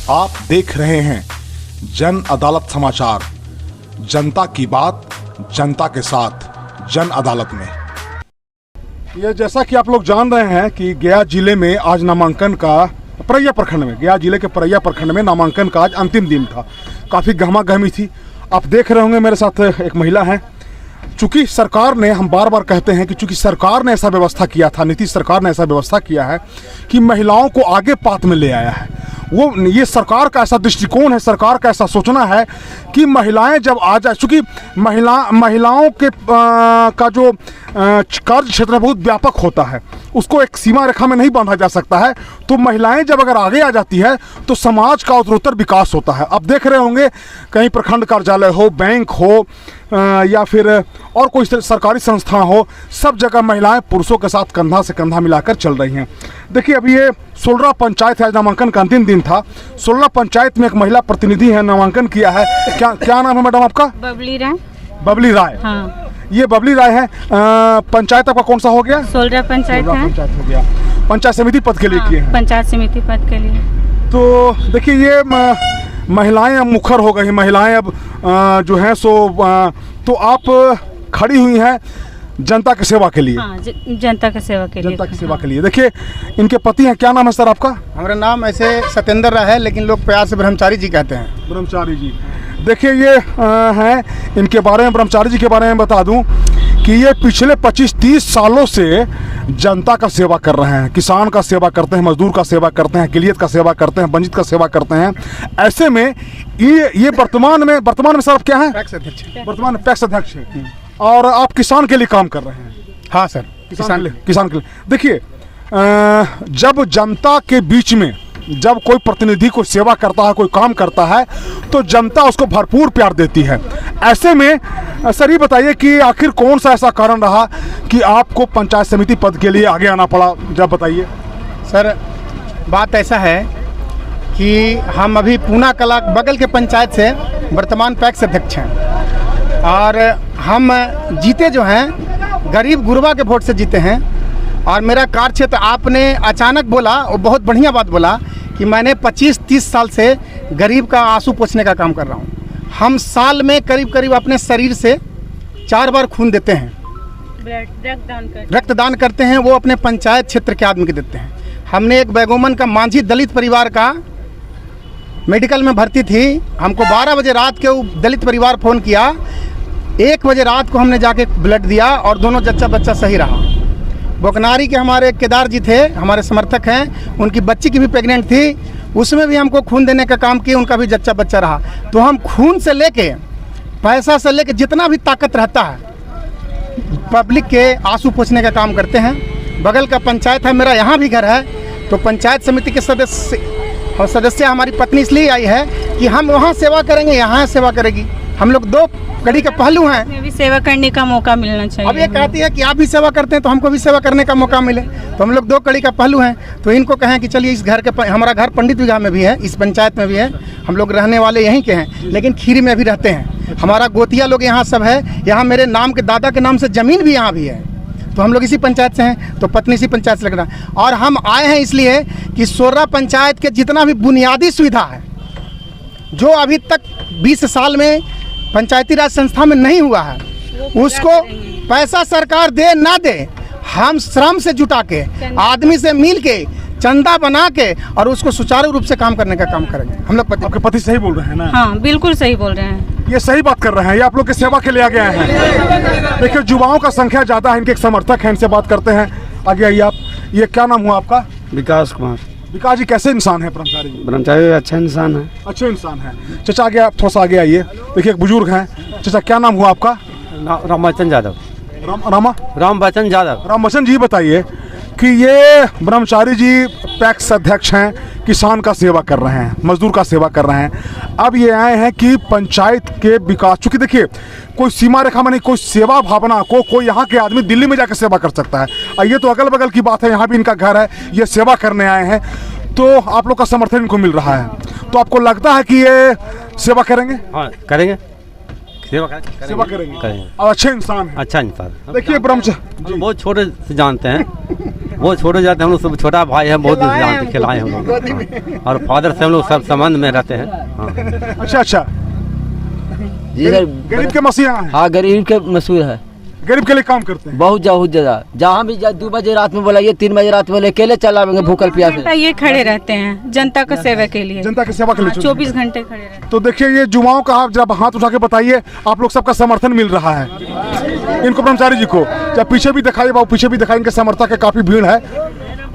आप देख रहे हैं जन अदालत समाचार। जनता की बात जनता के साथ, जन अदालत में। ये जैसा कि आप लोग जान रहे हैं कि गया जिले में आज नामांकन का परैया प्रखंड में, गया जिले के परैया प्रखंड में नामांकन का आज अंतिम दिन था। काफ़ी गहमा गहमी थी। आप देख रहे होंगे मेरे साथ एक महिला है। चूंकि सरकार ने, हम बार बार कहते हैं कि चूंकि सरकार ने ऐसा व्यवस्था किया था, नीतीश सरकार ने ऐसा व्यवस्था किया है कि महिलाओं को आगे पात में ले आया है। वो ये सरकार का ऐसा दृष्टिकोण है, सरकार का ऐसा सोचना है कि महिलाएं जब आ जाए, चूँकि महिलाओं के का जो कार्य क्षेत्र है बहुत व्यापक होता है, उसको एक सीमा रेखा में नहीं बांधा जा सकता है। तो महिलाएं जब अगर आगे आ जाती है तो समाज का उत्तरोत्तर विकास होता है। आप देख रहे होंगे कहीं प्रखंड कार्यालय हो, बैंक हो या फिर और कोई सरकारी संस्था हो, सब जगह महिलाएं पुरुषों के साथ कंधा से कंधा मिलाकर चल रही हैं। देखिए अभी ये 16 पंचायत है, आज नामांकन का अंतिम दिन था। 16 पंचायत में एक महिला प्रतिनिधि है, नामांकन किया है। क्या नाम है मैडम आपका? बबली राय। बबली राय, हाँ। ये बबली राय है। पंचायत आपका कौन सा हो गया? 16 पंचायत है। पंचायत हो गया। पंचायत समिति पद के लिए किए हैं? पंचायत समिति पद के लिए। तो देखिए ये महिलाएं अब मुखर हो गई, महिलाएं अब जो हैं सो तो आप खड़ी हुई हैं जनता की सेवा के लिए। हाँ, जनता की सेवा के लिए। जनता की सेवा के लिए। देखिए इनके पति हैं, क्या नाम है सर आपका? हमारा नाम ऐसे सत्येंद्र राय है, लेकिन लोग प्यार से ब्रह्मचारी जी कहते हैं। ब्रह्मचारी जी। देखिए ये हैं, इनके बारे में, ब्रह्मचारी जी के बारे में बता दूं कि ये पिछले 25-30 सालों से जनता का सेवा कर रहे हैं। किसान का सेवा करते हैं, मजदूर का सेवा करते हैं, किलियत का सेवा करते हैं, वंचित का सेवा करते हैं। ऐसे में ये वर्तमान में सर आप क्या है? पैक्स अध्यक्ष। वर्तमान में पैक्स अध्यक्ष है। और आप किसान के लिए काम कर रहे हैं? हाँ सर, किसान के लिए। देखिए जब जनता के बीच में जब कोई प्रतिनिधि को सेवा करता है, कोई काम करता है, तो जनता उसको भरपूर प्यार देती है। ऐसे में सर ये बताइए कि आखिर कौन सा ऐसा कारण रहा कि आपको पंचायत समिति पद के लिए आगे आना पड़ा, जब बताइए। सर बात ऐसा है कि हम अभी पूना कला बगल के पंचायत से वर्तमान पैक्स अध्यक्ष हैं, और हम जीते जो हैं गरीब गुरबा के वोट से जीते हैं। और मेरा कार्य क्षेत्र आपने अचानक बोला, वो बहुत बढ़िया बात बोला कि मैंने 25-30 साल से गरीब का आंसू पोंछने का काम कर रहा हूँ। हम साल में करीब अपने शरीर से 4 बार खून देते हैं, रक्तदान करते हैं। वो अपने पंचायत क्षेत्र के आदमी के देते हैं। हमने एक बैगोमन का मांझी दलित परिवार का मेडिकल में भर्ती थी, हमको 12 बजे रात के वो दलित परिवार फ़ोन किया, 1 बजे रात को हमने जाके ब्लड दिया और दोनों जच्चा बच्चा सही रहा। बोकनारी के हमारे केदार जी थे, हमारे समर्थक हैं, उनकी बच्ची की भी प्रेग्नेंट थी, उसमें भी हमको खून देने का काम किया, उनका भी जच्चा बच्चा रहा। तो हम खून से लेके, पैसा से लेके, जितना भी ताकत रहता है पब्लिक के आंसू पोंछने का काम करते हैं। बगल का पंचायत है मेरा, यहाँ भी घर है। तो पंचायत समिति के सदस्य हमारी पत्नी इसलिए आई है कि हम वहाँ सेवा करेंगे, यहाँ सेवा करेगी। हम लोग 2 कड़ी के पहलू हैं। हमें भी सेवा करने का मौका मिलना चाहिए। अब ये कहती है कि आप भी सेवा करते हैं तो हमको भी सेवा करने का मौका मिले, तो हम लोग 2 कड़ी का पहलू हैं। तो इनको कहें कि चलिए इस घर के, हमारा घर पंडित विघा में भी है, इस पंचायत में भी है, हम लोग रहने वाले यहीं के हैं, लेकिन खीरी में भी रहते हैं। हमारा गोतिया लोग यहाँ सब है, यहाँ मेरे नाम के दादा के नाम से ज़मीन भी यहाँ भी है, तो हम लोग इसी पंचायत से हैं। तो पत्नी इसी पंचायत से लग रहा है। और हम आए हैं इसलिए कि 16 पंचायत के जितना भी बुनियादी सुविधा है, जो अभी तक 20 साल में पंचायती राज संस्था में नहीं हुआ है, उसको पैसा सरकार दे ना दे, हम श्रम से जुटा के, आदमी से मिल के, चंदा बना के और उसको सुचारू रूप से काम करने का काम करेंगे हम लोग। आपके पति सही बोल रहे हैं ना? हाँ बिल्कुल सही बोल रहे हैं, ये सही बात कर रहे हैं। ये आप लोग की सेवा के लिए आगे आए हैं। देखिए युवाओं का संख्या ज़्यादा है, इनके एक समर्थक हैं, इनसे बात करते हैं। आगे आइए आप। ये क्या नाम हुआ आपका? विकास कुमार। विकास जी कैसे इंसान है ब्रह्मचारी जी? ब्रह्मचारी अच्छा इंसान है। अच्छे इंसान है। चाचा आगे, आप थोड़ा सा आगे आइए। देखिए एक बुजुर्ग हैं। चाचा क्या नाम हुआ आपका? रामवचन यादव। रामवचन यादव। रामवचन जी बताइए कि ये ब्रह्मचारी जी पैक्स अध्यक्ष हैं, किसान का सेवा कर रहे हैं, मजदूर का सेवा कर रहे हैं। अब ये आए हैं कि पंचायत के विकास, चूँकि देखिए कोई सीमा रेखा में नहीं, कोई सेवा भावना को कोई यहाँ के आदमी दिल्ली में जाकर सेवा कर सकता है, और ये तो अगल बगल की बात है, यहाँ भी इनका घर है, ये सेवा करने आए हैं, तो आप लोग का समर्थन इनको मिल रहा है। तो आपको लगता है कि ये सेवा करेंगे? हाँ करेंगे, सेवा करेंगे। और अच्छे इंसान है। अच्छा इंसान। देखिए ब्रह्मचारी बहुत छोटे से जानते हैं वो छोटे जाते हैं, हम लोग सब छोटा भाई है, बहुत दूर जानते, खिलाए हम लोग और फादर से हम लोग सब संबंध में रहते हैं। हाँ। अच्छा अच्छा, जी सर। गरीब के मसीहा हैं। हाँ, गरीब के मशहूर है, गरीब के लिए काम करते हैं बहुत ज्यादा। जहाँ भी 2 बजे रात में बोलाइए, 3 बजे रात में अकेले चलाएंगे भूखल प्यासे। घंटा ये खड़े रहते हैं जनता का सेवा के लिए, जनता की सेवा के लिए 24 घंटे खड़े रहते हैं। तो देखिए, ये जुमाओं का आप जब हाथ उठा के बताइए, आप लोग सबका समर्थन मिल रहा है इनको, ब्रह्मचारी जी को। जब पीछे भी दिखाइए बाबू, पीछे भी दिखाइए, इनके समर्थक के काफी भीड़ है।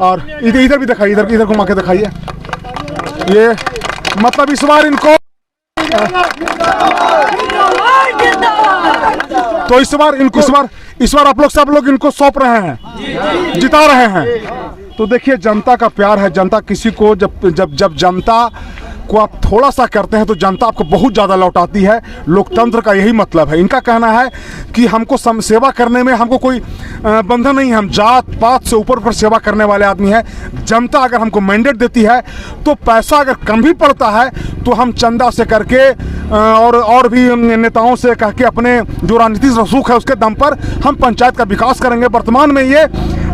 और इधर भी दिखाइए, इधर घुमा के दिखाइए। ये मतलब इस बार इनको तो इस बार आप लोग सब लोग इनको सौंप रहे हैं, जिता रहे हैं। तो देखिए, जनता का प्यार है। जनता किसी को जब जनता को आप थोड़ा सा करते हैं तो जनता आपको बहुत ज़्यादा लौटाती है। लोकतंत्र का यही मतलब है। इनका कहना है कि हमको सेवा करने में हमको कोई बंधन नहीं है, हम जात पात से ऊपर सेवा करने वाले आदमी हैं। जनता अगर हमको मैंडेट देती है तो पैसा अगर कम भी पड़ता है तो हम चंदा से करके और भी नेताओं से कह के अपने जो राजनीतिक रसूख है उसके दम पर हम पंचायत का विकास करेंगे। वर्तमान में ये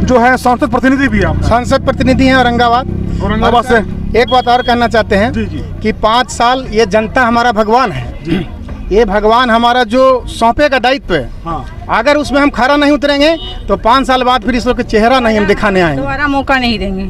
जो है सांसद प्रतिनिधि भी है, सांसद प्रतिनिधि हैं औरंगाबाद से। एक बात और कहना चाहते हैं जी जी। कि 5 साल ये जनता हमारा भगवान है। ये भगवान हमारा जो सौंपेगा दायित्व है, हाँ। अगर उसमें हम खरा नहीं उतरेंगे तो 5 साल बाद फिर इस लोग का चेहरा नहीं हम दिखाने आएंगे। दोबारा मौका नहीं देंगे,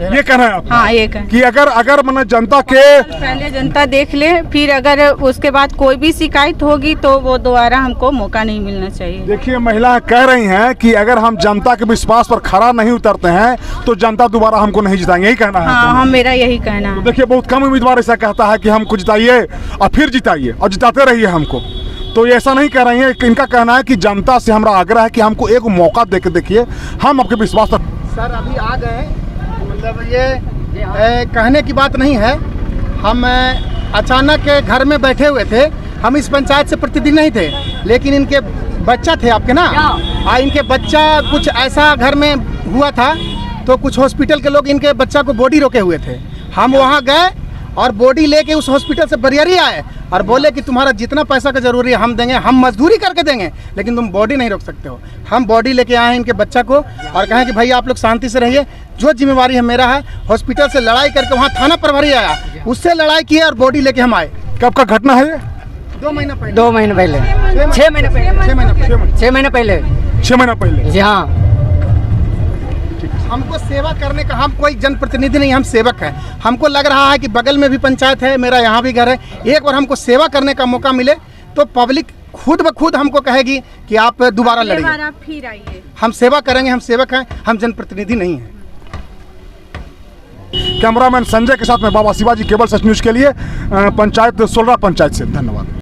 ये कहना है आपका? हाँ ये कहना कि अगर मैंने जनता के पहले जनता देख ले, फिर अगर उसके बाद कोई भी शिकायत होगी तो वो दोबारा हमको मौका नहीं मिलना चाहिए। देखिए, महिलाएं कह रही हैं कि अगर हम जनता के विश्वास पर खरा नहीं उतरते हैं तो जनता दोबारा हमको नहीं जिताएंगे, यही कहना है? हाँ, मेरा यही कहना है। देखिए, बहुत कम उम्मीदवार ऐसा कहता है कि हमको जिताइए और फिर जिताइए और जिताते रहिए हमको। तो ये ऐसा नहीं कह रही है। इनका कहना है कि जनता से हमारा आग्रह है कि हमको एक मौका दे के देखिए, हम आपके विश्वास पर। सर अभी आ गए, मतलब ये कहने की बात नहीं है। हम अचानक घर में बैठे हुए थे, हम इस पंचायत से प्रतिनिधि नहीं थे, लेकिन इनके बच्चा थे आपके ना, इनके बच्चा कुछ ऐसा घर में हुआ था तो कुछ हॉस्पिटल के लोग इनके बच्चा को बॉडी रोके हुए थे। हम वहाँ गए और बॉडी लेके उस हॉस्पिटल से बरियारी आए और बोले कि तुम्हारा जितना पैसा का जरूरी है हम देंगे, हम मजदूरी करके देंगे, लेकिन तुम बॉडी नहीं रोक सकते हो। हम बॉडी लेके आए हैं इनके बच्चा को और कहें कि भाई आप लोग शांति से रहिए, जो जिम्मेवारी है मेरा है। हॉस्पिटल से लड़ाई करके वहाँ थाना प्रभारी आया, उससे लड़ाई किया और बॉडी लेके हम आए। कब का घटना है ये? 2 महीना पहले। 2 महीने पहले, 6 महीने पहले, 6 महीना पहले। 6 महीने पहले। 6 महीना पहले। जी हाँ। हमको सेवा करने का, हम कोई जनप्रतिनिधि नहीं, हम सेवक हैं। हमको लग रहा है कि बगल में भी पंचायत है, मेरा यहाँ भी घर है, एक बार हमको सेवा करने का मौका मिले तो पब्लिक खुद ब खुद हमको कहेगी कि आप दोबारा लड़िए, फिर आइए, हम सेवा करेंगे। हम सेवक हैं, हम जनप्रतिनिधि नहीं हैं। कैमरामैन संजय के साथ में बाबा शिवाजी, केबल सच न्यूज के लिए पंचायत 16 पंचायत से। धन्यवाद।